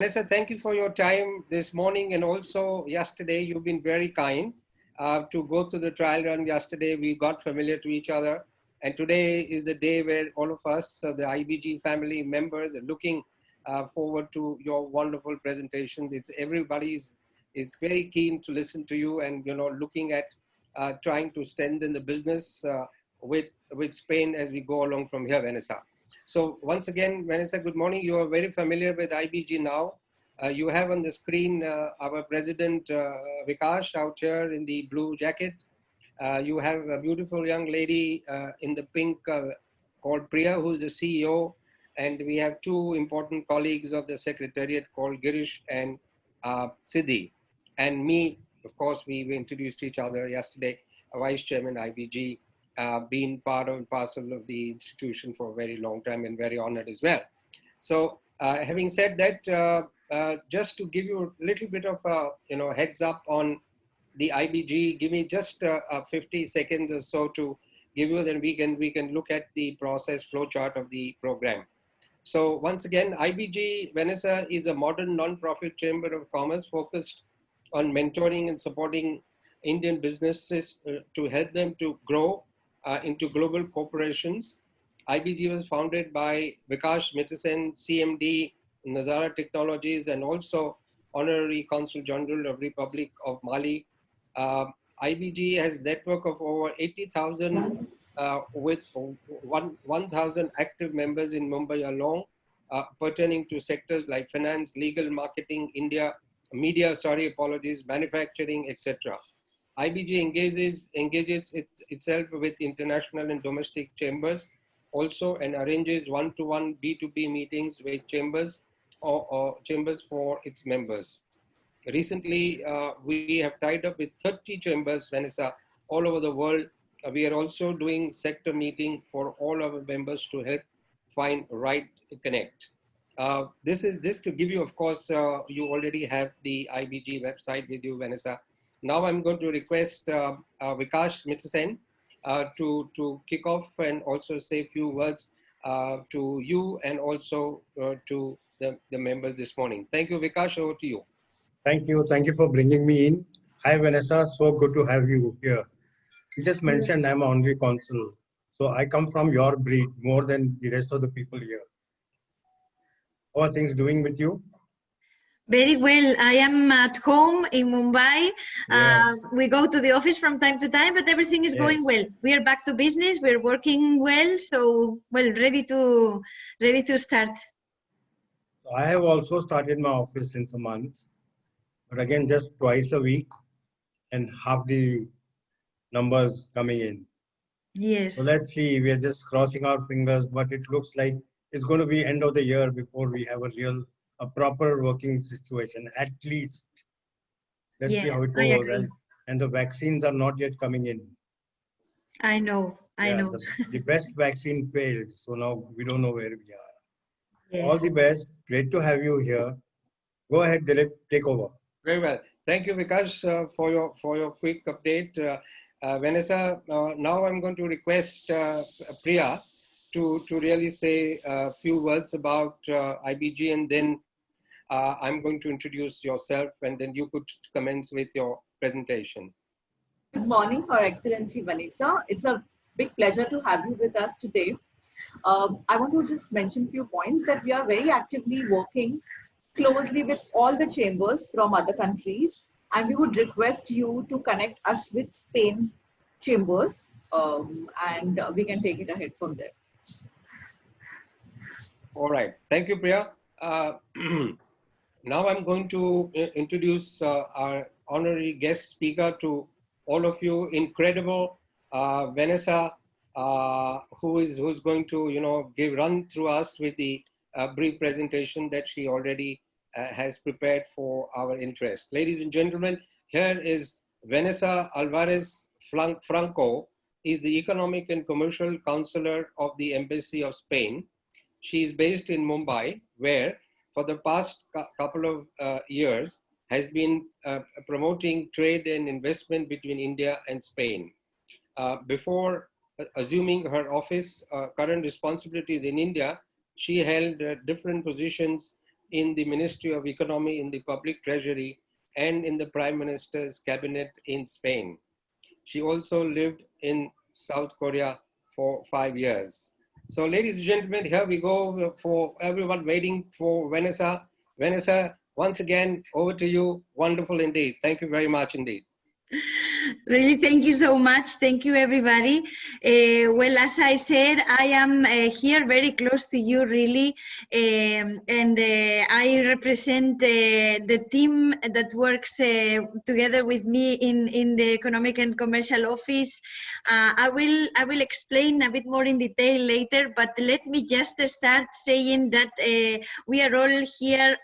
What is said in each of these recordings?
Vanessa, thank you for your time this morning and also yesterday. You've been very kind to go through the trial run yesterday. We got familiar to each other. And today is the day where all of us, the IBG family members, are looking forward to your wonderful presentation. It's everybody's is very keen to listen to you and looking at trying to strengthen the business with Spain as we go along from here, Vanessa. So once again, Vanessa, good morning. You are very familiar with IBG now. You have on the screen our president, Vikash, out here in the blue jacket. You have a beautiful young lady in the pink called Priya, who's the CEO. And we have two important colleagues of the secretariat called Girish and Siddhi. And me, of course, we introduced each other yesterday, Vice Chairman IBG, been part and parcel of the institution for a very long time and very honored as well. So having said that, just to give you a little bit of a heads up on the IBG, give me just 50 seconds or so to give you, then we can look at the process flow chart of the program. So once again, IBG, Vanessa, is a modern non-profit chamber of commerce focused on mentoring and supporting Indian businesses to help them to grow into global corporations. IBG was founded by Vikash Mittersain, CMD, Nazara Technologies, and also Honorary Consul General of Republic of Mali. IBG has a network of over 80,000 with 1,000 active members in Mumbai alone, pertaining to sectors like finance, legal, marketing, manufacturing, etc. IBG engages itself with international and domestic chambers also and arranges one-to-one B2B meetings with chambers or chambers for its members. Recently, we have tied up with 30 chambers, Vanessa, all over the world. We are also doing sector meeting for all our members to help find right connect. This is just to give you, of course, you already have the IBG website with you, Vanessa. Now I'm going to request Vikash Mittersain to kick off and also say a few words to you and also to the members this morning. Thank you, Vikash, over to you. Thank you. Thank you for bringing me in. Hi, Vanessa. So good to have you here. You just mentioned I'm an honorary consul. So I come from your breed more than the rest of the people here. How are things doing with you? Very well. I am at home in Mumbai. Yeah. We go to the office from time to time, but everything is going well. We are back to business. We're working well, so ready to start. I have also started my office since a month, but again, just twice a week and half the numbers coming in. Yes. So let's see. We are just crossing our fingers, but it looks like it's going to be end of the year before we have a proper working situation, at least. Let's see how it goes. I agree. And the vaccines are not yet coming in. I know. The best vaccine failed, so now we don't know where we are. Yes. All the best. Great to have you here. Go ahead, Dilip, take over. Very well. Thank you, Vikash, for your quick update. Vanessa, now I'm going to request Priya to really say a few words about IBG, and then I'm going to introduce yourself, and then you could commence with your presentation. Good morning, Her Excellency Vanessa. It's a big pleasure to have you with us today. I want to just mention a few points that we are very actively working closely with all the chambers from other countries, and we would request you to connect us with Spain chambers, and we can take it ahead from there. All right. Thank you, Priya. Now I'm going to introduce our honorary guest speaker to all of you. Incredible Vanessa, who's going to run through us with the brief presentation that she already has prepared for our interest. Ladies and gentlemen, here is Vanesa Alvarez Franco, is the Economic and Commercial Counselor of the Embassy of Spain. She is based in Mumbai, where for the past couple of years has been promoting trade and investment between India and Spain. Before assuming her office current responsibilities in India, she held different positions in the Ministry of Economy in the Public Treasury and in the Prime Minister's cabinet in Spain. She also lived in South Korea for 5 years. So ladies and gentlemen, here we go for everyone waiting for Vanesa. Vanesa, once again, over to you. Wonderful indeed. Thank you very much indeed. Really, thank you so much. Thank you, everybody. Well, as I said, I am here very close to you, really, and I represent the team that works together with me in the Economic and Commercial Office. I will explain a bit more in detail later, but let me just start saying that we are all here,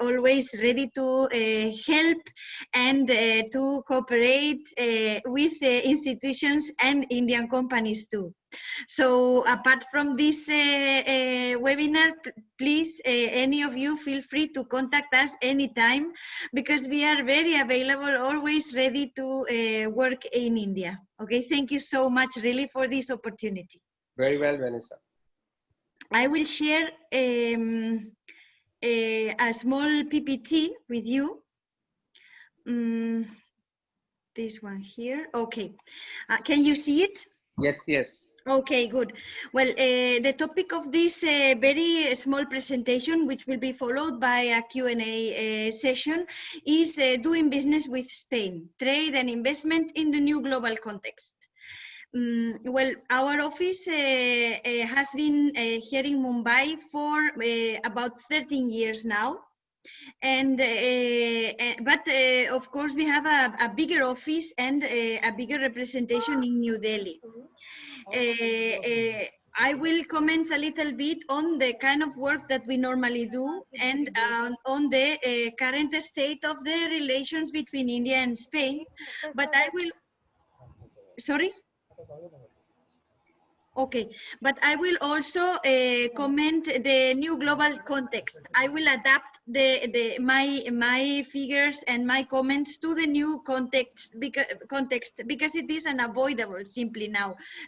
always ready to help and to cooperate with institutions and Indian companies too. So apart from this webinar, please, any of you feel free to contact us anytime, because we are very available, always ready to work in India. Okay, thank you so much really for this opportunity. Very well, Vanesa. I will share a small PPT with you. This one here. Okay. Can you see it? Yes, yes. Okay, good. Well, the topic of this very small presentation, which will be followed by a Q&A session, is doing business with Spain, trade and investment in the new global context. Well, our office has been here in Mumbai for about 13 years now. And but of course we have a bigger office and a bigger representation in New Delhi. I will comment a little bit on the kind of work that we normally do and on the current state of the relations between India and Spain. But I will, sorry? Okay, but I will also comment the new global context. I will adapt my figures and my comments to the new context because it is unavoidable simply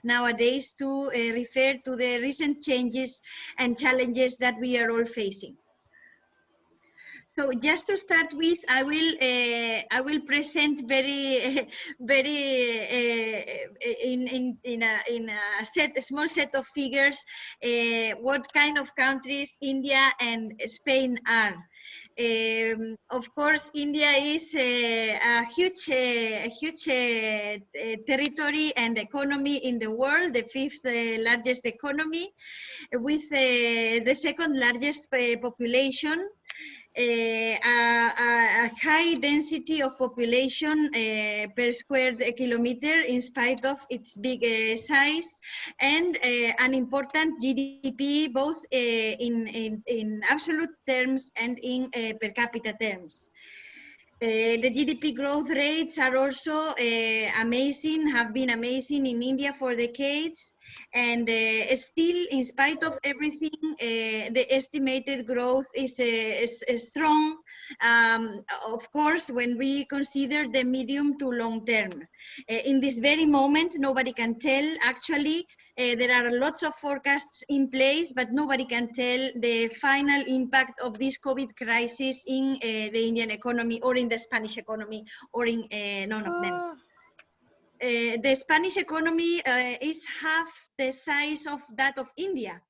nowadays to refer to the recent changes and challenges that we are all facing. So just to start with, I will present very in a small set of figures what kind of countries India and Spain are. Of course, India is a huge territory and economy in the world, the fifth largest economy, with the second largest population. A high density of population per square kilometer in spite of its big size, and an important GDP both in absolute terms and in per capita terms. The GDP growth rates are also amazing, have been amazing in India for decades, and still, in spite of everything, the estimated growth is strong, of course, when we consider the medium to long term. In this very moment, nobody can tell. Actually, there are lots of forecasts in place, but nobody can tell the final impact of this COVID crisis in the Indian economy or in the Spanish economy or in none of them. The Spanish economy is half the size of that of India.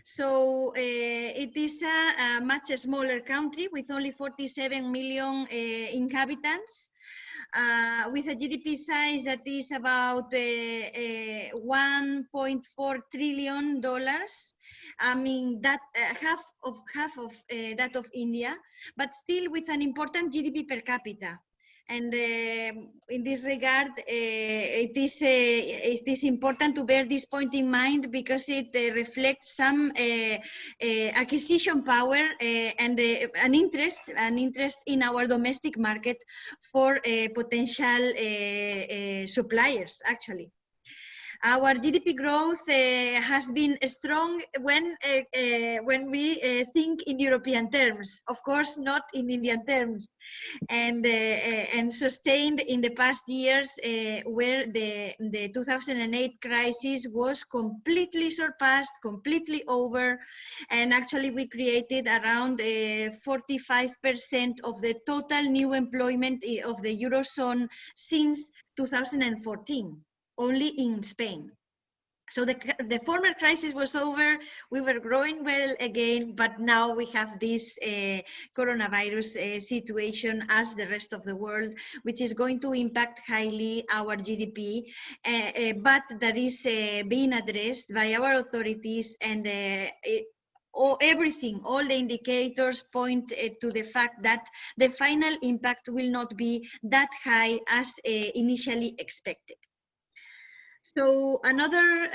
So it is a much smaller country with only 47 million inhabitants. With a GDP size that is about $1.4 trillion. I mean that half of that of India, but still with an important GDP per capita. And in this regard, it is important to bear this point in mind because it reflects some acquisition power and an interest in our domestic market for potential suppliers, actually. Our GDP growth has been strong when we think in European terms, of course, not in Indian terms, and sustained in the past years, where the 2008 crisis was completely surpassed, completely over, and actually we created around 45% of the total new employment of the Eurozone since 2014. Only in Spain. So the former crisis was over, we were growing well again, but now we have this coronavirus situation as the rest of the world, which is going to impact highly our GDP, but that is being addressed by our authorities, and everything, all the indicators point to the fact that the final impact will not be that high as initially expected. So another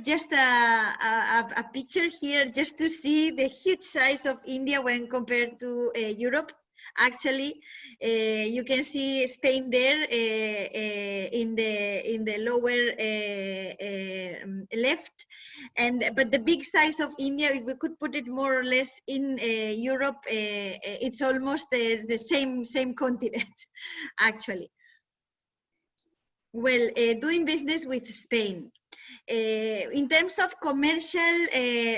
just a picture here just to see the huge size of India when compared to Europe. Actually, you can see Spain there in the lower left, but the big size of India, if we could put it more or less in Europe, it's almost the same continent, actually. Well, doing business with Spain. In terms of commercial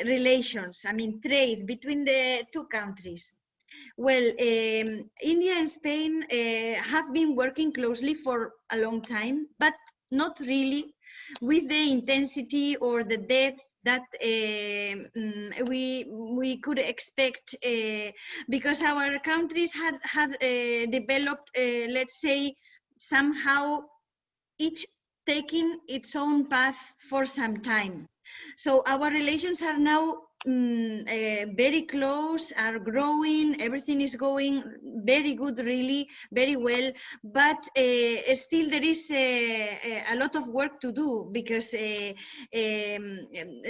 relations, I mean trade between the two countries. Well, India and Spain have been working closely for a long time, but not really with the intensity or the depth that we could expect, because our countries had developed, let's say, somehow each taking its own path for some time. So our relations are now very close, are growing, everything is going very good, really, very well, but still there is a lot of work to do, because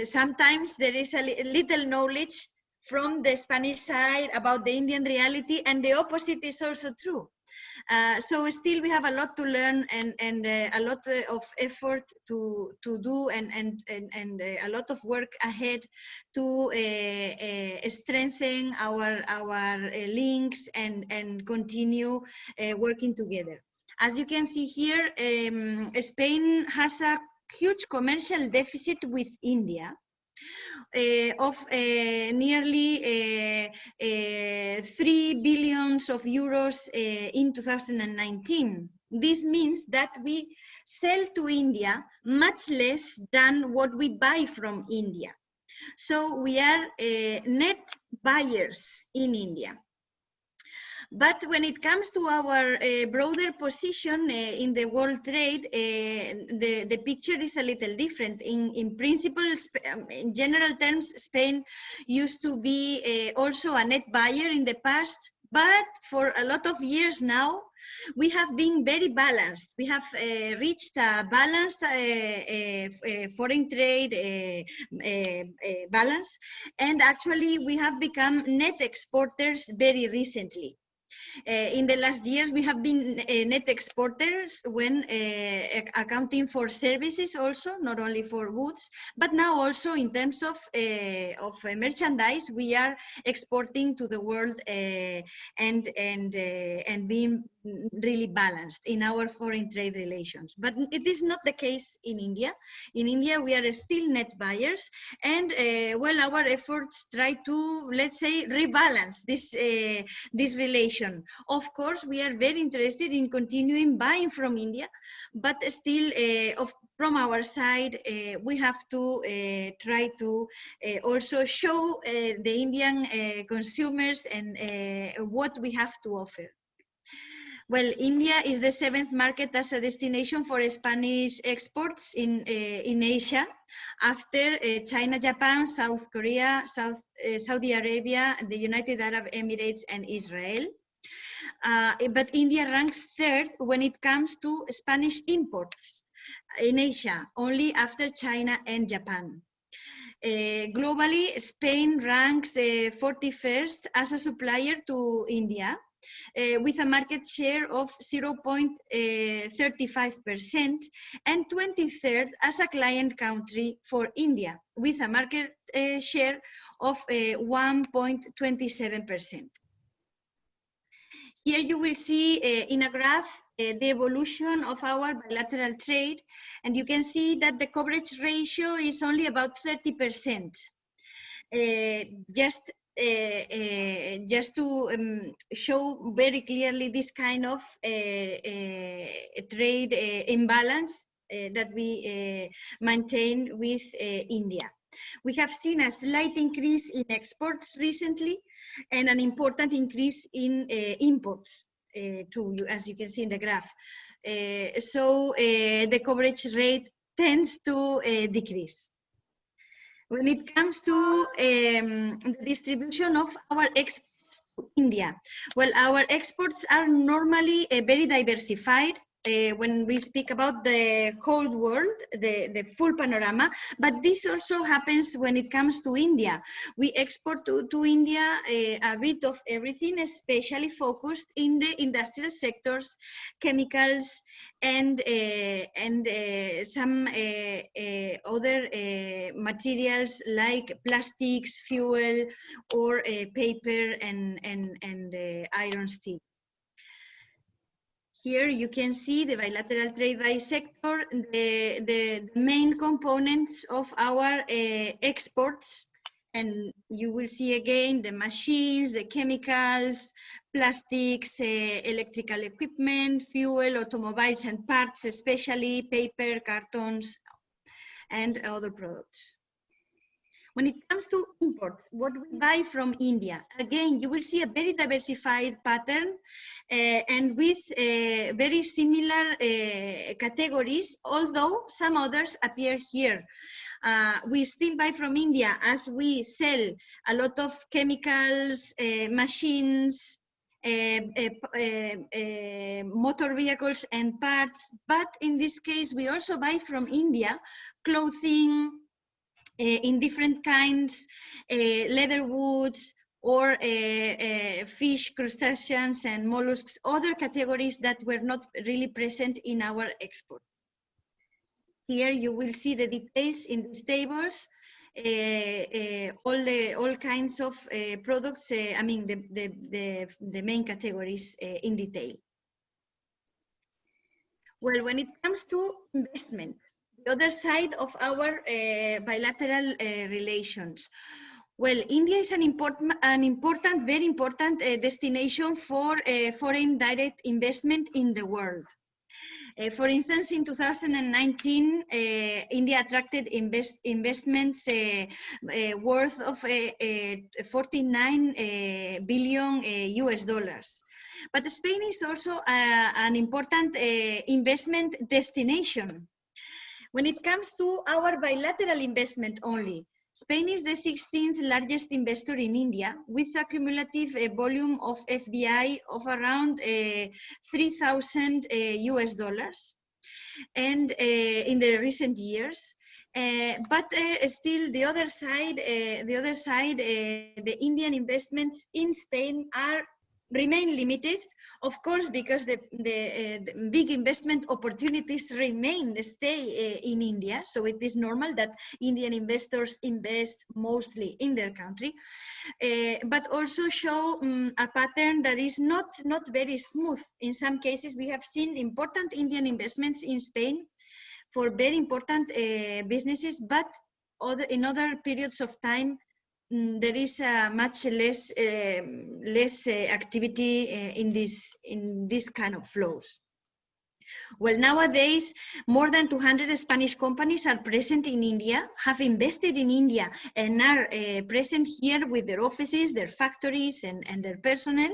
sometimes there is a little knowledge from the Spanish side about the Indian reality, and the opposite is also true. So still we have a lot to learn, and a lot of effort to do, and a lot of work ahead to strengthen our links and continue working together. As you can see here, Spain has a huge commercial deficit with India of nearly 3 billion euros in 2019. This means that we sell to India much less than what we buy from India. So we are net buyers in India. But when it comes to our broader position in the world trade, the picture is a little different. In principle, in general terms, Spain used to be also a net buyer in the past, but for a lot of years now, we have been very balanced. We have reached a balanced foreign trade balance, and actually we have become net exporters very recently. In the last years, we have been net exporters when accounting for services also, not only for goods, but now also in terms of merchandise, we are exporting to the world and being really balanced in our foreign trade relations. But it is not the case in India. In India, we are still net buyers, and well, our efforts try to, let's say, rebalance this relation. Of course, we are very interested in continuing buying from India, but still, from our side, we have to try to also show the Indian consumers and what we have to offer. Well, India is the 7th market as a destination for Spanish exports in Asia, after China, Japan, South Korea, Saudi Arabia, the United Arab Emirates, and Israel. But India ranks 3rd when it comes to Spanish imports in Asia, only after China and Japan. Globally, Spain ranks 41st as a supplier to India, with a market share of 0.35%, and 23rd as a client country for India, with a market share of 1.27%. Here you will see in a graph the evolution of our bilateral trade, and you can see that the coverage ratio is only about 30%. Just to show very clearly this kind of trade imbalance that we maintain with India. We have seen a slight increase in exports recently and an important increase in imports, too, as you can see in the graph. So the coverage rate tends to decrease. When it comes to the distribution of our exports to India, well, our exports are normally very diversified. When we speak about the whole world, the full panorama, but this also happens when it comes to India. We export to India a bit of everything, especially focused in the industrial sectors, chemicals, and some other materials like plastics, fuel, or paper and iron steel. Here you can see the bilateral trade by sector, the main components of our exports, and you will see again the machines, the chemicals, plastics, electrical equipment, fuel, automobiles and parts, especially paper, cartons, and other products. When it comes to import, what we buy from India, again, you will see a very diversified pattern and with very similar categories, although some others appear here. We still buy from India as we sell a lot of chemicals, machines, motor vehicles and parts, but in this case, we also buy from India clothing, in different kinds, leather woods, or fish, crustaceans, and mollusks, other categories that were not really present in our export. Here you will see the details in these tables, all kinds of products, I mean the main categories in detail. Well, when it comes to investment, the other side of our bilateral relations. Well, India is an important, very important destination for foreign direct investment in the world. For instance, in 2019, India attracted investments worth of 49 billion US dollars. But Spain is also an important investment destination. When it comes to our bilateral investment only, Spain is the 16th largest investor in India, with a cumulative volume of FDI of around 3,000 US dollars, and in the recent years. But still, the other side, the Indian investments in Spain remain limited, of course, because the big investment opportunities stay in India. So it is normal that Indian investors invest mostly in their country, but also show a pattern that is not very smooth. In some cases, we have seen important Indian investments in Spain for very important businesses, but in other periods of time, there is much less activity in this kind of flows. Well, nowadays, more than 200 Spanish companies are present in India, have invested in India, and are present here with their offices, their factories, and their personnel.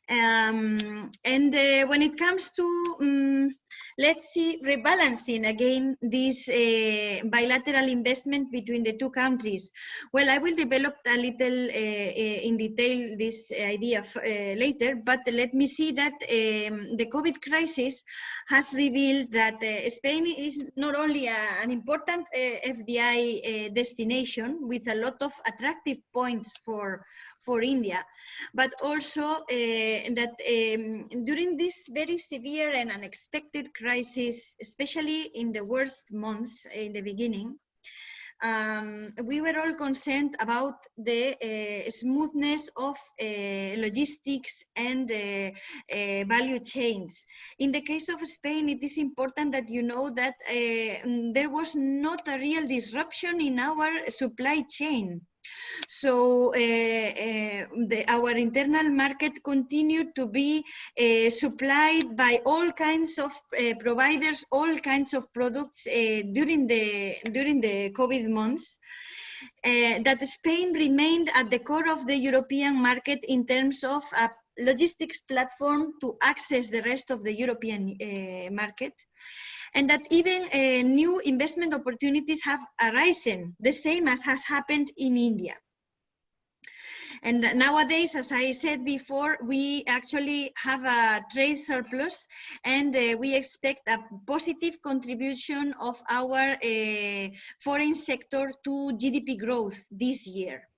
When it comes to, let's see, rebalancing again this bilateral investment between the two countries. Well, I will develop a little in detail this idea later, but let me see that the COVID crisis has revealed that Spain is not only an important FDI destination with a lot of attractive points for for India, but also that during this very severe and unexpected crisis, especially in the worst months in the beginning, we were all concerned about the smoothness of logistics and value chains. In the case of Spain, it is important that you know that there was not a real disruption in our supply chain. So our internal market continued to be supplied by all kinds of providers, all kinds of products during the COVID months. That Spain remained at the core of the European market in terms of a logistics platform to access the rest of the European market. And that even new investment opportunities have arisen, the same as has happened in India. And nowadays, as I said before, we actually have a trade surplus, and we expect a positive contribution of our foreign sector to GDP growth this year.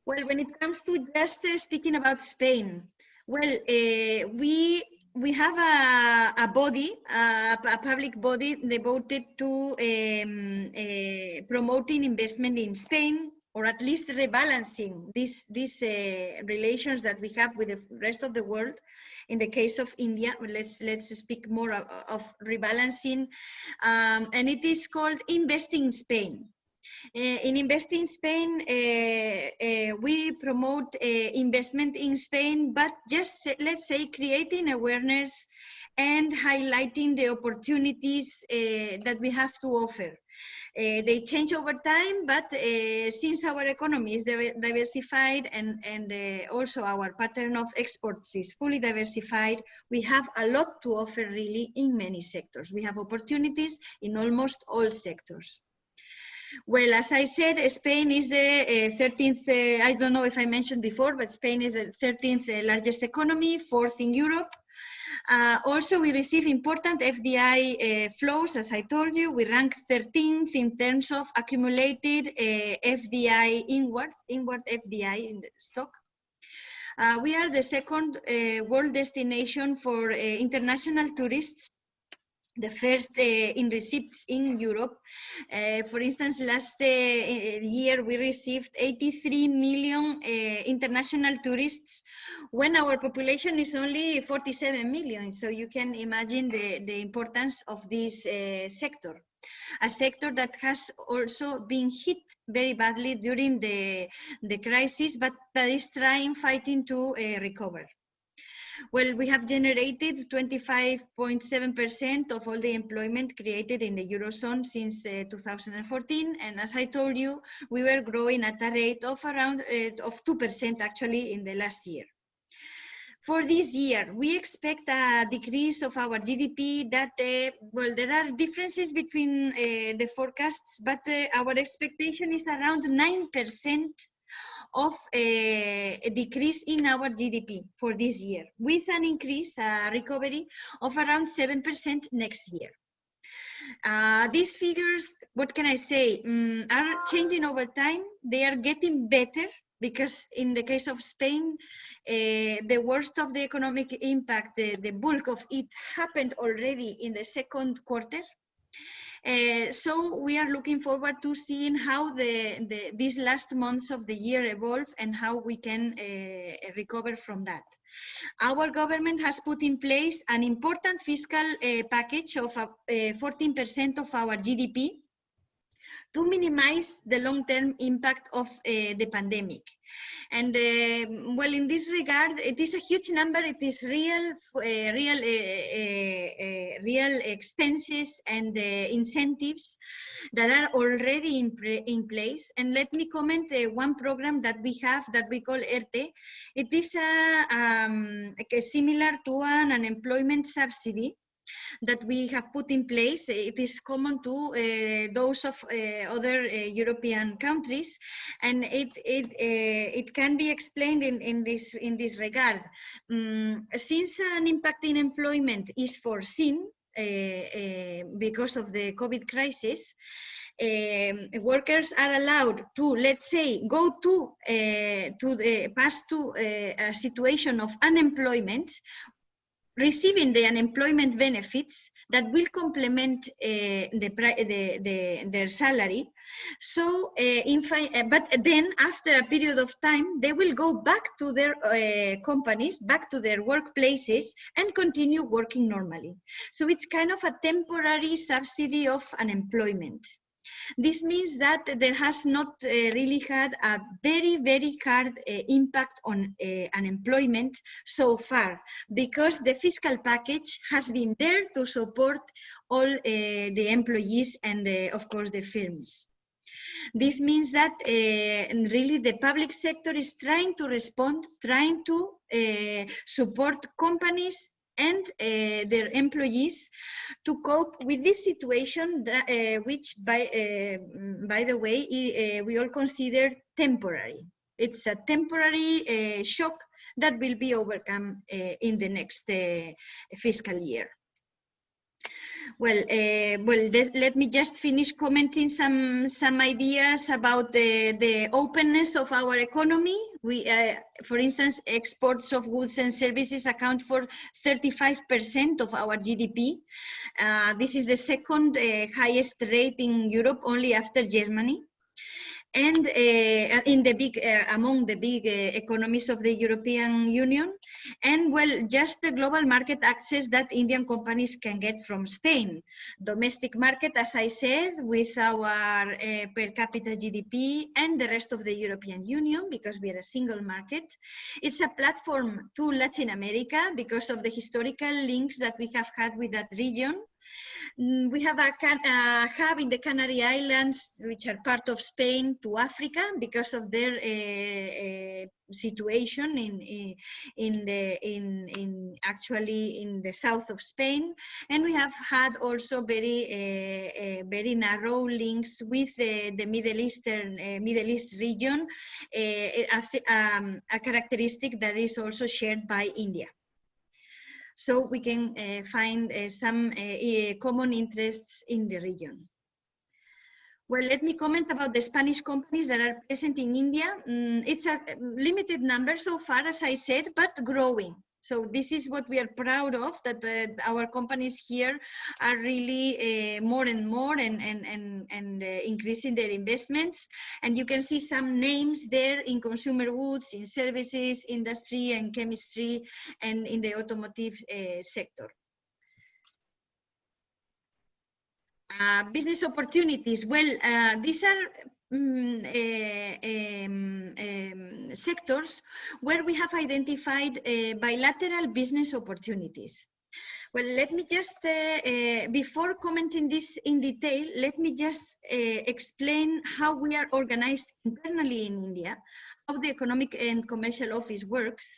Well, when it comes to just speaking about Spain, well, we have a body, a public body devoted to promoting investment in Spain, or at least rebalancing these relations that we have with the rest of the world. In the case of India, let's speak more of rebalancing, and it is called Investing Spain. In Investing Spain, we promote investment in Spain, but just let's say creating awareness and highlighting the opportunities that we have to offer. They change over time, but since our economy is diversified and also our pattern of exports is fully diversified, we have a lot to offer really in many sectors. We have opportunities in almost all sectors. Well, as I said, Spain is the 13th, I don't know if I mentioned before, but Spain is the 13th largest economy, 4th in Europe. Also, we receive important FDI flows, as I told you. We rank 13th in terms of accumulated FDI, inward FDI in the stock. We are the second world destination for international tourists, the first in receipts in Europe. For instance, last year we received 83 million international tourists when our population is only 47 million. So you can imagine the importance of this sector. A sector that has also been hit very badly during the crisis, but that is fighting to recover. Well, we have generated 25.7% of all the employment created in the Eurozone since 2014. And as I told you, we were growing at a rate of around of 2% actually in the last year. For this year, we expect a decrease of our GDP that, well, there are differences between the forecasts, but our expectation is around 9% of a decrease in our GDP for this year, with an increase, recovery of around 7% next year. These figures, what can I say, are changing over time. They are getting better because in the case of Spain, the worst of the economic impact, the bulk of it happened already in the second quarter. So we are looking forward to seeing how these last months of the year evolve and how we can recover from that. Our government has put in place an important fiscal package of 14% of our GDP to minimize the long-term impact of the pandemic. And well, in this regard, it is a huge number. It is real expenses and incentives that are already in place. And let me comment one program that we have that we call ERTE. It is similar to an unemployment subsidy that we have put in place. It is common to those of other European countries, and it can be explained in this regard. Since an impact in employment is foreseen because of the COVID crisis, workers are allowed to, let's say, go to pass to a situation of unemployment, receiving the unemployment benefits that will complement their salary. So, but then after a period of time, they will go back to their companies, back to their workplaces, and continue working normally. So it's kind of a temporary subsidy of unemployment. This means that there has not really had a very, very hard impact on unemployment so far, because the fiscal package has been there to support all the employees and, of course, the firms. This means that really the public sector is trying to respond, trying to support companies and their employees to cope with this situation, that, which, by the way, we all consider temporary. It's a temporary shock that will be overcome in the next fiscal year. Well, let me just finish commenting some ideas about the openness of our economy. We, for instance, exports of goods and services account for 35% of our GDP. This is the second highest rate in Europe, only after Germany. And in the big, among the big economies of the European Union, and well, just the global market access that Indian companies can get from Spain. Domestic market, as I said, with our per capita GDP and the rest of the European Union, because we are a single market. It's a platform to Latin America because of the historical links that we have had with that region. We have a hub in the Canary Islands, which are part of Spain, to Africa because of their situation actually in the south of Spain, and we have had also very narrow links with the Middle East region, a characteristic that is also shared by India. So we can find some common interests in the region. Well, let me comment about the Spanish companies that are present in India. It's a limited number so far, as I said, but growing. So this is what we are proud of, that our companies here are really more and more and increasing their investments. And you can see some names there in consumer goods, in services, industry and chemistry, and in the automotive sector. Business opportunities. Well, these are sectors where we have identified bilateral business opportunities. Well, let me just, before commenting this in detail, let me just explain how we are organized internally in India, how the Economic and Commercial Office works.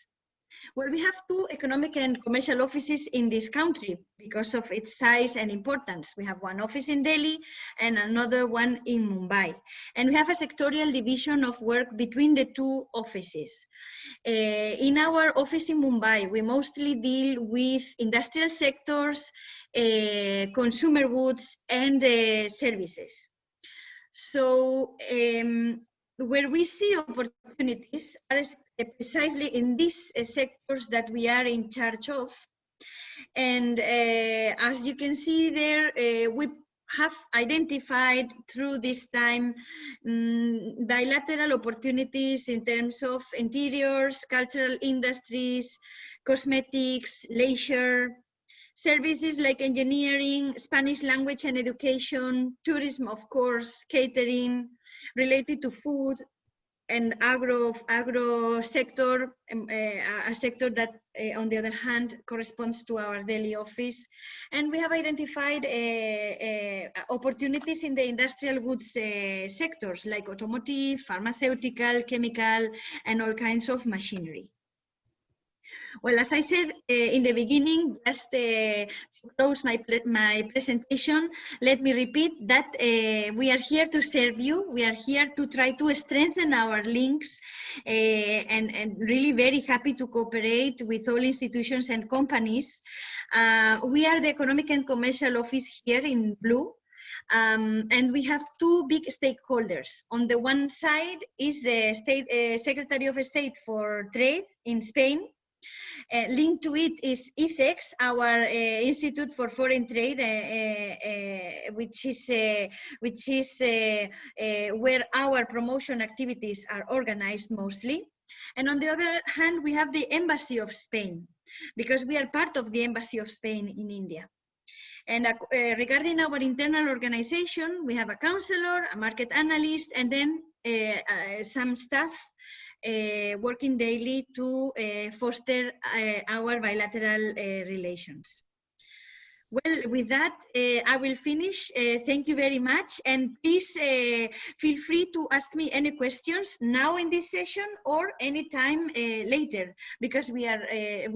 Well, we have two economic and commercial offices in this country because of its size and importance. We have one office in Delhi and another one in Mumbai. And we have a sectorial division of work between the two offices. In our office in Mumbai, we mostly deal with industrial sectors, consumer goods, and services. So, where we see opportunities are precisely in these sectors that we are in charge of. And as you can see there, we have identified through this time bilateral opportunities in terms of interiors, cultural industries, cosmetics, leisure, services like engineering, Spanish language and education, tourism, of course, catering, related to food, and agro sector, a sector that, on the other hand, corresponds to our Delhi office. And we have identified opportunities in the industrial goods sectors like automotive, pharmaceutical, chemical, and all kinds of machinery. Well, as I said in the beginning, just to close my presentation, let me repeat that we are here to serve you. We are here to try to strengthen our links and really very happy to cooperate with all institutions and companies. We are the Economic and Commercial Office here in blue. And we have two big stakeholders. On the one side is the Secretary of State for Trade in Spain. Linked to it is ICEX, our Institute for Foreign Trade, which is where our promotion activities are organized mostly. And on the other hand, we have the Embassy of Spain, because we are part of the Embassy of Spain in India. And regarding our internal organization, we have a counselor, a market analyst, and then some staff working daily to foster our bilateral relations. Well, with that, I will finish. Thank you very much. And please feel free to ask me any questions now in this session or anytime later, because we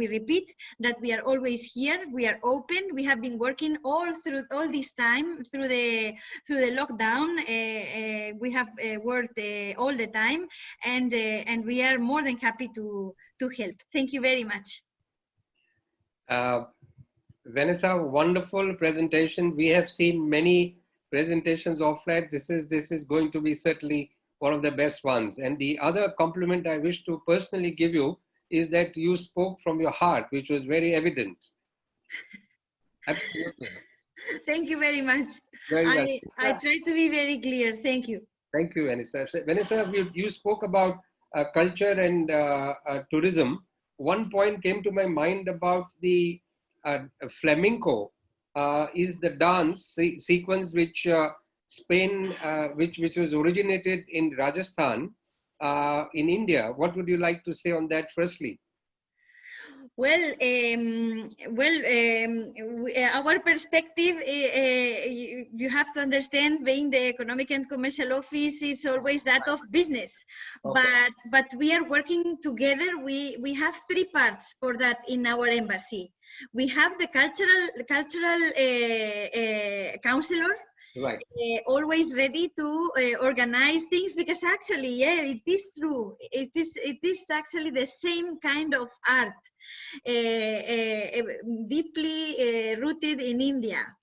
repeat that we are always here. We are open. We have been working all this time through the lockdown. We have worked all the time, and we are more than happy to help. Thank you very much. Vanesa, wonderful presentation. We have seen many presentations offline. This is going to be certainly one of the best ones. And the other compliment I wish to personally give you is that you spoke from your heart, which was very evident. Absolutely. Thank you very much. I try to be very clear. Thank you. Thank you, Vanessa. Vanessa, you spoke about culture and tourism. One point came to my mind about the flamenco is the dance sequence which Spain, which was originated in Rajasthan in India. What would you like to say on that firstly? Well, our perspective, you have to understand, being the Economic and Commercial Office is always that of business. Okay. But we are working together. We have three parts for that in our embassy. We have the cultural counselor, right. Always ready to organize things, because actually, yeah, it is true. It is actually the same kind of art, deeply rooted in India.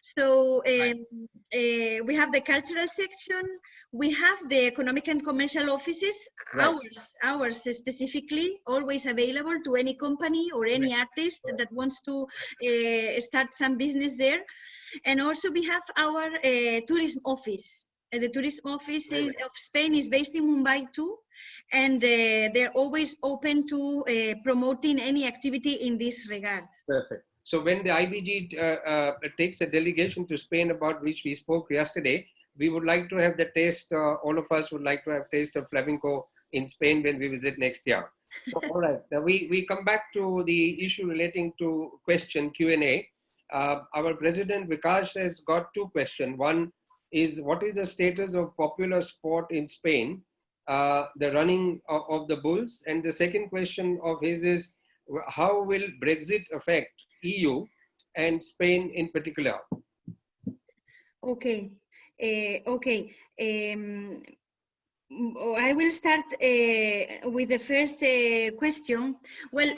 So we have the cultural section. We have the Economic and Commercial Offices, right. ours specifically, always available to any company or any artist that wants to start some business there. And also we have our tourism office. The tourism office of Spain is based in Mumbai too, and they're always open to promoting any activity in this regard. Perfect. So when the IBG takes a delegation to Spain, about which we spoke yesterday, we would like to have the taste, all of us would like to have taste of flamenco in Spain when we visit next year. So, all right, now we come back to the issue relating to question Q&A. Our President Vikash has got two questions. One is, what is the status of popular sport in Spain, the running of the bulls? And the second question of his is, how will Brexit affect EU and Spain in particular? Okay. I will start with the first question. Well,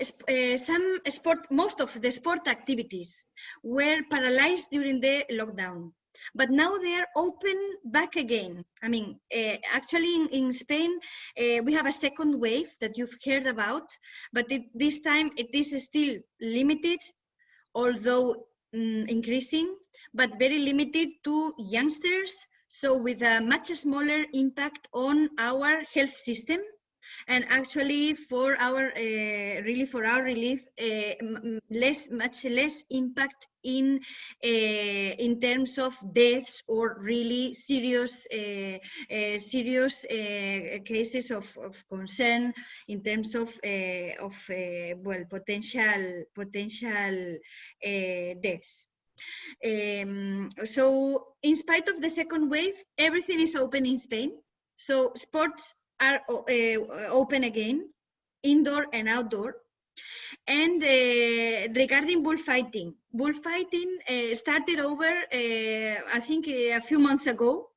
most of the sport activities were paralyzed during the lockdown, but now they are open back again. I mean, actually in Spain, we have a second wave that you've heard about, but this time it is still limited, although increasing, but very limited to youngsters, so with a much smaller impact on our health system, and actually for our relief, much less impact in terms of deaths or really serious cases of concern in terms of potential deaths. So in spite of the second wave, everything is open in Spain. So sports are open again, indoor and outdoor. And regarding bullfighting started over, I think a few months ago,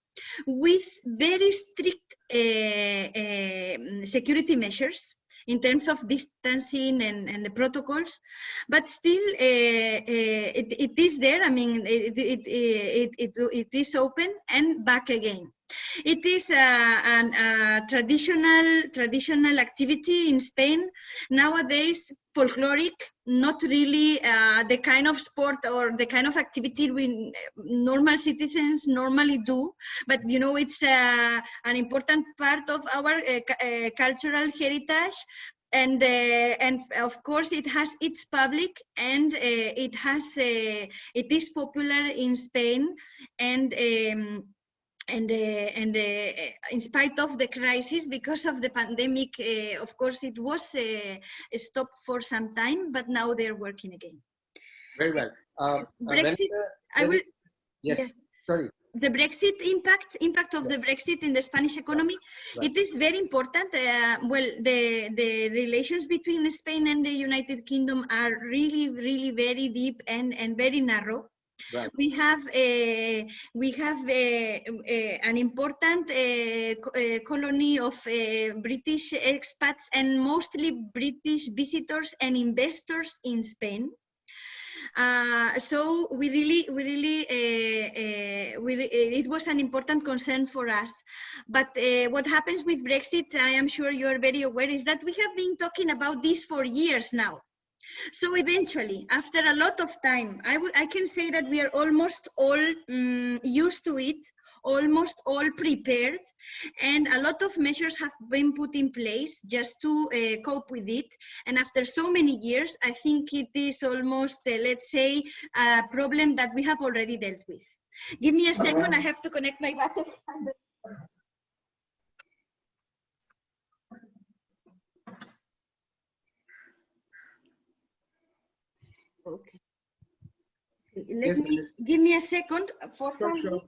with very strict security measures. in terms of distancing and the protocols, but still it is there. I mean, it is open and back again. It is a traditional activity in Spain nowadays, folkloric, not really the kind of sport or the kind of activity we normal citizens normally do, but you know, it's an important part of our cultural heritage. And of course it has its public, and it is popular in Spain, and in spite of the crisis, because of the pandemic, of course, it was stopped for some time, but now they're working again. Very well. Brexit, I will. Yes, Yes. sorry. The Brexit impact of the Brexit in the Spanish economy, Right. it is very important. Well, the relations between Spain and the United Kingdom are really very deep and very narrow. Right. We have an important colony of British expats and mostly British visitors and investors in Spain. So it was an important concern for us. But what happens with Brexit, I am sure you are very aware, is that we have been talking about this for years now. So eventually, after a lot of time, I can say that we are almost all used to it, almost all prepared, and a lot of measures have been put in place just to cope with it. And after so many years, I think it is almost, let's say, a problem that we have already dealt with. Give me a second, I have to connect my battery. Okay. Give me a second for some reason.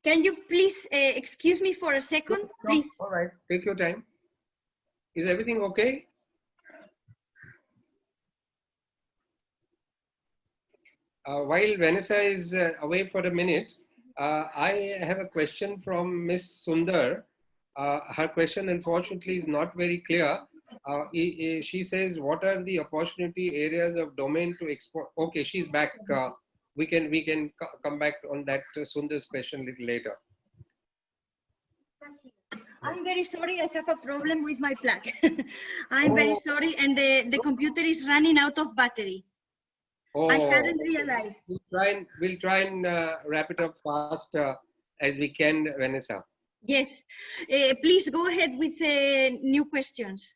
Can you please excuse me for a second, please? All right, take your time. Is everything okay? While Vanessa is away for a minute, I have a question from Miss Sundar. Her question, unfortunately, is not very clear. She says, what are the opportunity areas of domain to export? Okay, she's back. We can come back on that Sundar's question a little later. I'm very sorry, I have a problem with my plug. I'm very sorry, and the computer is running out of battery. I hadn't realized. We'll try and wrap it up fast as we can, Vanessa. Yes, please go ahead with new questions.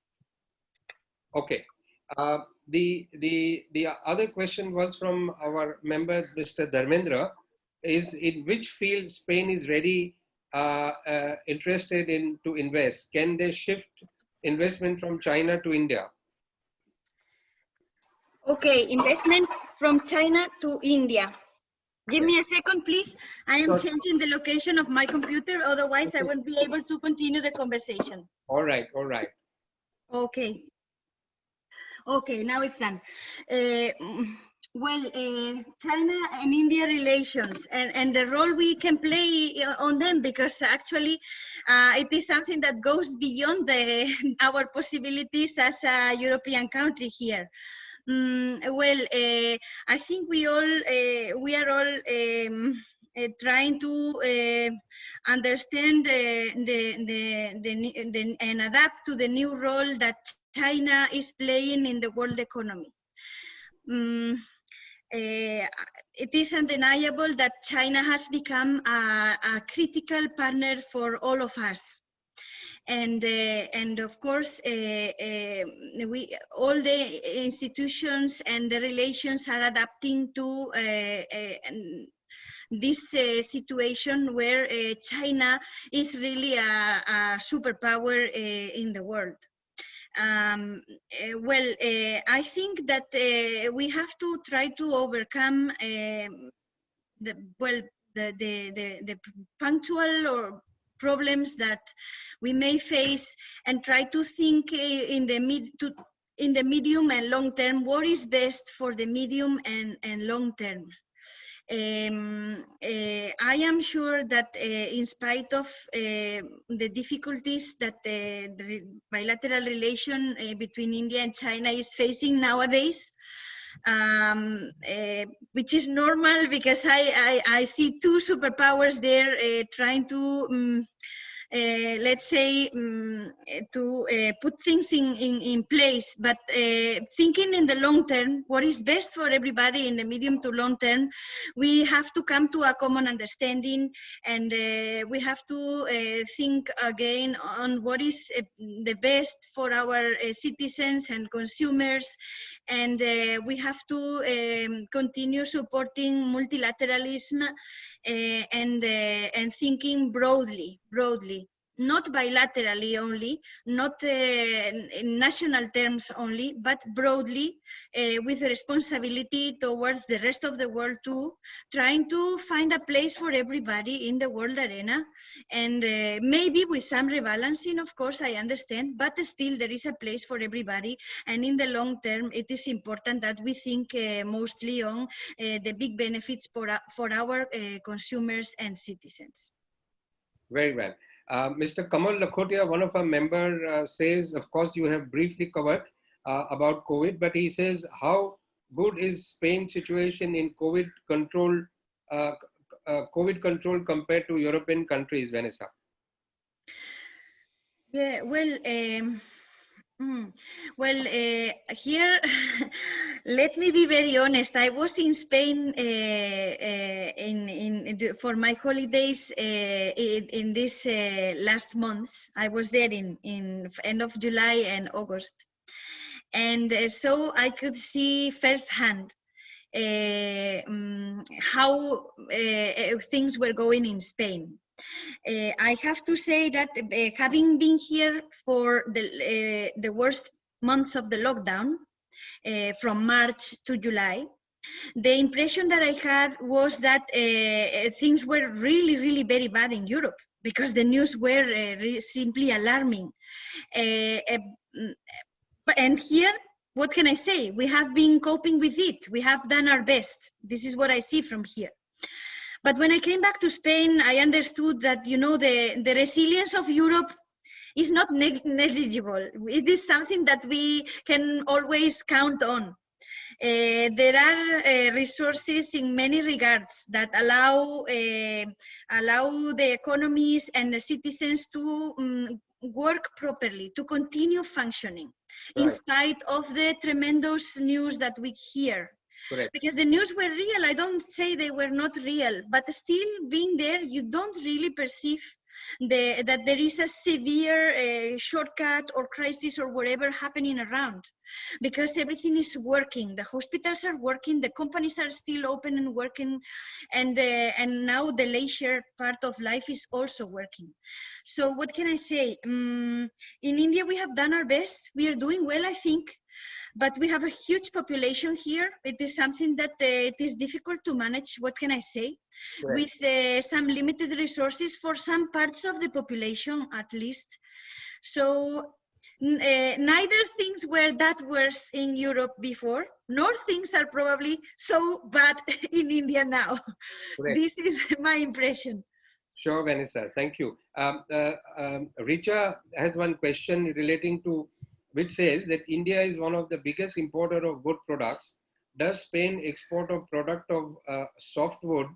Okay. The other question was from our member, Mr. Dharmendra, is in which field Spain is ready, interested in to invest? Can they shift investment from China to India? Okay, investment from China to India. Give me a second, please. I am changing the location of my computer, otherwise I won't be able to continue the conversation. All right, all right. Okay. Okay, now it's done. China and India relations and the role we can play on them, because actually it is something that goes beyond our possibilities as a European country here. I think we are all trying to understand and adapt to the new role that China is playing in the world economy. It is undeniable that China has become a critical partner for all of us. And of course, all the institutions and the relations are adapting to this situation where China is really a superpower in the world. I think that we have to try to overcome the punctual or problems that we may face, and try to think in the medium and long term, what is best for the medium and long term. I am sure that in spite of the difficulties that the bilateral relation between India and China is facing nowadays, which is normal because I see two superpowers there trying to let's say to put things in place, but thinking in the long term, what is best for everybody in the medium to long term, we have to come to a common understanding, and we have to think again on what is the best for our citizens and consumers, and we have to continue supporting multilateralism and thinking broadly, not bilaterally only, not in national terms only, but broadly with responsibility towards the rest of the world too, trying to find a place for everybody in the world arena, and maybe with some rebalancing, of course, I understand, but still there is a place for everybody, and in the long term it is important that we think mostly on the big benefits for our consumers and citizens. Very well. Mr. Kamal Lakhotia, one of our members, says, of course, you have briefly covered about COVID, but he says, how good is Spain's situation in COVID control compared to European countries, Vanesa? Yeah, well, here, let me be very honest. I was in Spain for my holidays in this last month. I was there in end of July and August, and so I could see firsthand how things were going in Spain. I have to say that having been here for the worst months of the lockdown, from March to July, the impression that I had was that things were really, really very bad in Europe, because the news were simply alarming. And here, what can I say? We have been coping with it. We have done our best. This is what I see from here. But when I came back to Spain, I understood that, you know, the resilience of Europe is not negligible. It is something that we can always count on. There are resources in many regards that allow the economies and the citizens to work properly, to continue functioning, right, in spite of the tremendous news that we hear. Correct. Because the news were real. I don't say they were not real, but still being there, you don't really perceive that there is a severe shortcut or crisis or whatever happening around, because everything is working. The hospitals are working, the companies are still open and working, and now the leisure part of life is also working. So what can I say? In India, we have done our best. We are doing well, I think. But we have a huge population here. It is something that it is difficult to manage, what can I say, right, with some limited resources for some parts of the population, at least. So neither things were that worse in Europe before, nor things are probably so bad in India now. Correct. This is my impression. Sure, Vanessa, thank you. Richa has one question relating to, which says that India is one of the biggest importer of wood products. Does Spain export a product of softwood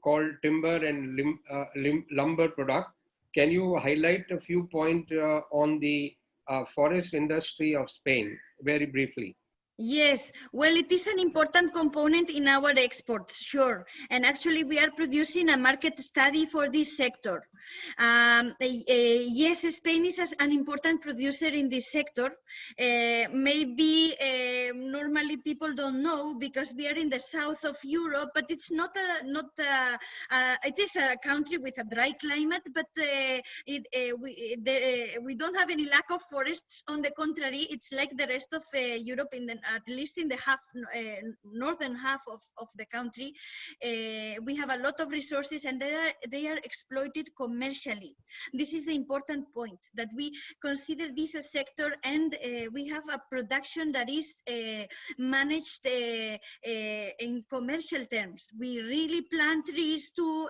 called timber and lumber product? Can you highlight a few points on the forest industry of Spain very briefly? Yes, well, it is an important component in our exports, sure. And actually, we are producing a market study for this sector. Yes, Spain is an important producer in this sector. Maybe normally people don't know because we are in the south of Europe, but it's it is a country with a dry climate, but we don't have any lack of forests. On the contrary, it's like the rest of Europe, at least in the northern half of the country. We have a lot of resources, and they are exploited commercially. commercially. This is the important point, that we consider this a sector, and we have a production that is managed in commercial terms. We really plant trees to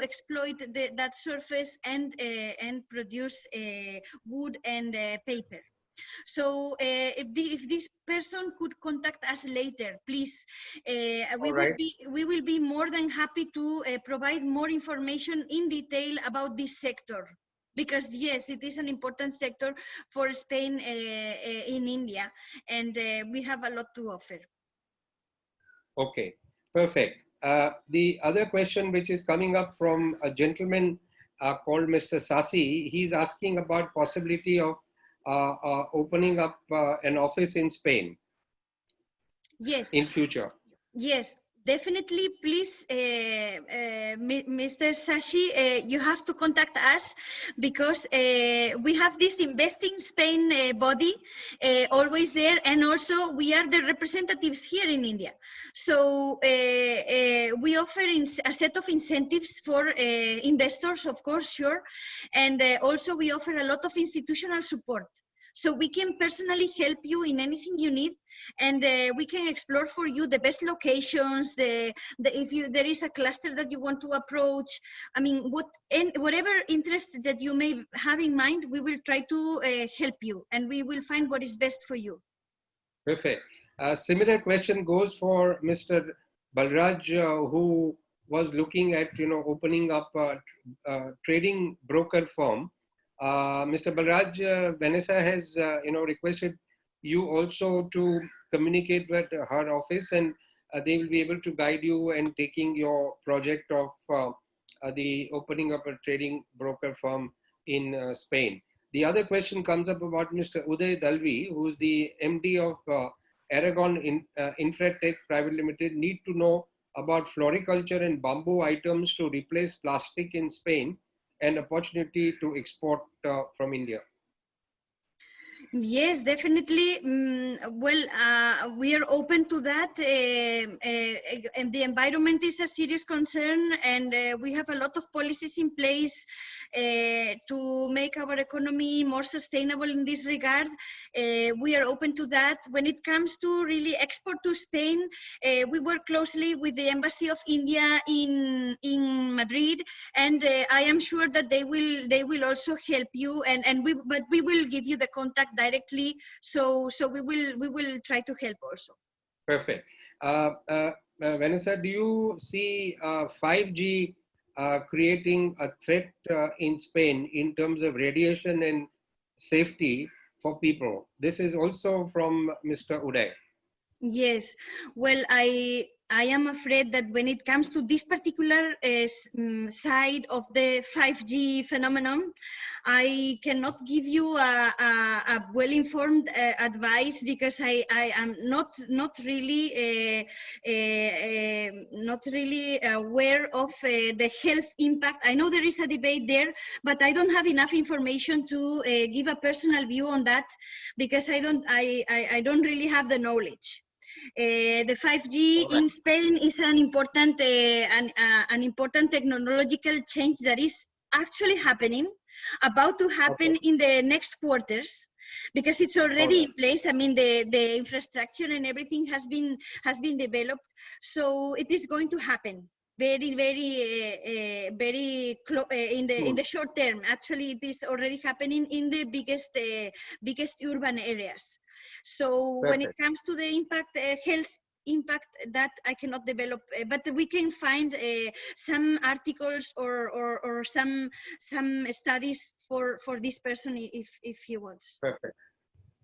exploit that surface and produce wood and paper. So if this person could contact us later, please, we will be more than happy to provide more information in detail about this sector. Because yes, it is an important sector for Spain in India, and we have a lot to offer. Okay, perfect. The other question which is coming up from a gentleman called Mr. Sasi, he's asking about possibility of opening up an office in Spain. Yes. In future. Yes, definitely. Please, Mr. Sashi, you have to contact us, because we have this Invest in Spain body always there, and also we are the representatives here in India. So we offer a set of incentives for investors, of course, sure, and also we offer a lot of institutional support. So we can personally help you in anything you need, and we can explore for you the best locations. If there is a cluster that you want to approach, I mean, whatever interest that you may have in mind, we will try to help you, and we will find what is best for you. Perfect. A similar question goes for Mr. Balraj, who was looking at opening up a trading broker firm. Mr. Balraj, Vanesa has requested you also to communicate with her office, and they will be able to guide you in taking your project of the opening up a trading broker firm in Spain. The other question comes up about Mr. Uday Dalvi, who is the MD of Aragon Infratech Private Limited. Need to know about floriculture and bamboo items to replace plastic in Spain, and opportunity to export from India. Yes, definitely. Well, we are open to that. And the environment is a serious concern, and we have a lot of policies in place to make our economy more sustainable in this regard. We are open to that. When it comes to really export to Spain, we work closely with the Embassy of India in Madrid, and I am sure that they will also help you, but we will give you the contact directly, so we will try to help also. Perfect. Vanessa, do you see 5G creating a threat in Spain in terms of radiation and safety for people? This is also from Mr. Uday. Yes, well, I am afraid that when it comes to this particular side of the 5G phenomenon, I cannot give you a well-informed advice, because I am not really aware of the health impact. I know there is a debate there, but I don't have enough information to give a personal view on that, because I don't really have the knowledge. The 5G in Spain is an important technological change that is actually happening, about to happen in the next quarters, because it's already in place. I mean, the infrastructure and everything has been developed, so it is going to happen very in the short term. Actually, it is already happening in the biggest urban areas. So when it comes to the impact, health impact, that I cannot develop, but we can find some articles or some studies for this person if he wants. Perfect.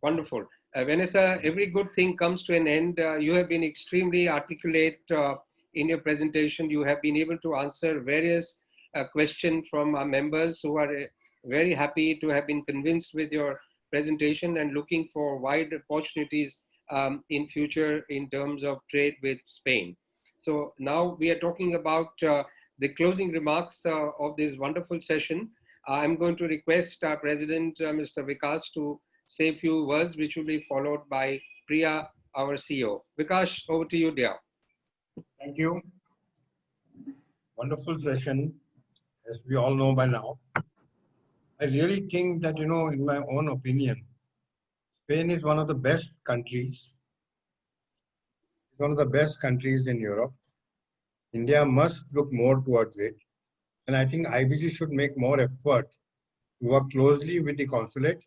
Wonderful. Vanessa, every good thing comes to an end. You have been extremely articulate in your presentation. You have been able to answer various questions from our members, who are very happy to have been convinced with your presentation and looking for wide opportunities in future in terms of trade with Spain. So now we are talking about the closing remarks of this wonderful session. I'm going to request our President, Mr. Vikash, to say a few words, which will be followed by Priya, our CEO. Vikash, over to you, dear. Thank you. Wonderful session. as we all know by now. I really think that, in my own opinion, Spain is one of the best countries, in Europe. India must look more towards it. And I think IBG should make more effort to work closely with the consulate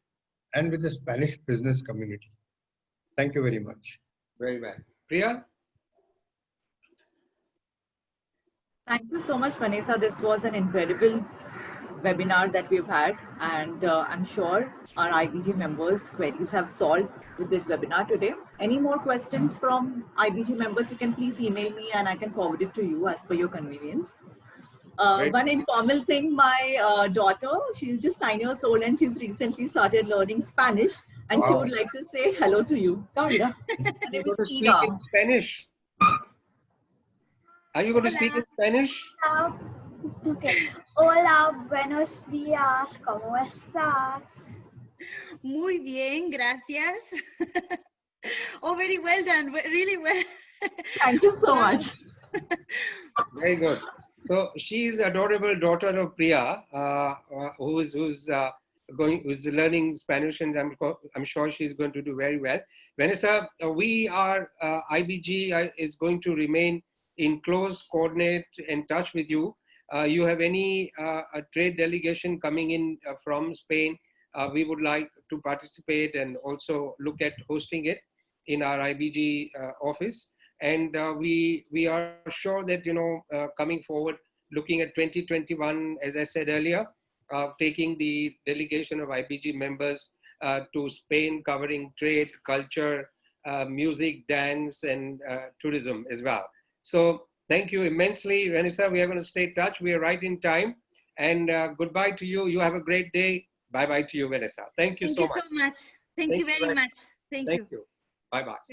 and with the Spanish business community. Thank you very much. Very well. Priya? Thank you so much, Vanessa. This was an incredible webinar that we've had, and I'm sure our IBG members' queries have solved with this webinar today. Any more questions from IBG members, you can please email me and I can forward it to you as per your convenience. One informal thing, my daughter, she's just 9 years old and she's recently started learning Spanish, and she would like to say hello to you. Come here. Her name is Speak Tina. in Spanish. Are you going to speak in Spanish? Okay. Hola, buenos días, ¿cómo estás? Muy bien, gracias. Oh, very well done, really well. Thank you so much. Very good. So she's adorable daughter of Priya, who's learning Spanish, and I'm sure she's going to do very well. Vanessa, we are IBG is going to remain in close coordinate and touch with you. You have any a trade delegation coming in from Spain? We would like to participate and also look at hosting it in our IBG office. And we are sure that, coming forward, looking at 2021, as I said earlier, taking the delegation of IBG members to Spain, covering trade, culture, music, dance, and tourism as well. So thank you immensely, Vanessa. We are going to stay in touch. We are right in time. And goodbye to you. You have a great day. Bye-bye to you, Vanessa. Thank you so much. Thank you so much. Thank you very much. Thank you. Thank you. Bye-bye.